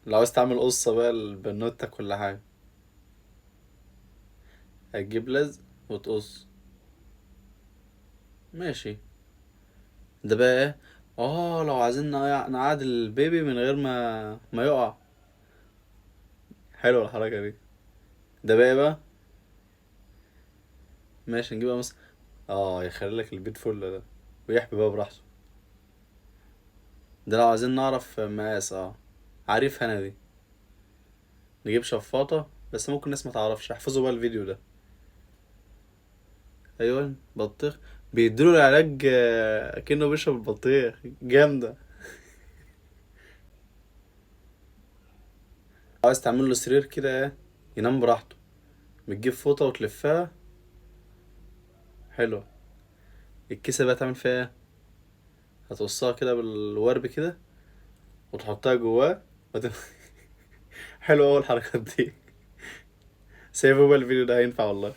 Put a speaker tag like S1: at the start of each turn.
S1: لو عايز تعمل قصة بقى البنوتة كل حاجة، هتجيب لزق وتقص. ماشي. ده بقى ايه؟ اه لو عايزين نعادل البيبي من غير ما يقع. حلوة الحركة دي. ده بقى بقى ماشي نجيبها مثلا. اه يخلي لك البيت فل ده، ويحبي بقى براحته. ده لو عايزين نعرف مقاس. اه عارف انا دي. نجيب شفاطة، بس ممكن الناس ما تعرفش، احفظوا بقى الفيديو ده. ايوه بطيخ. بيديله العلاج كأنه بيشرب البطيخ. جامدة. عايز تعمل له سرير كده ايه، ينام براحته، بتجيب فوطة وتلفها. حلو. الكيسة بقى تعمل فيها ايه؟ هتقصها كده بالورب كده، وتحطها جواه وت... حلو أوي الحركات دي. سيبوا بقى الفيديو ده هينفع والله.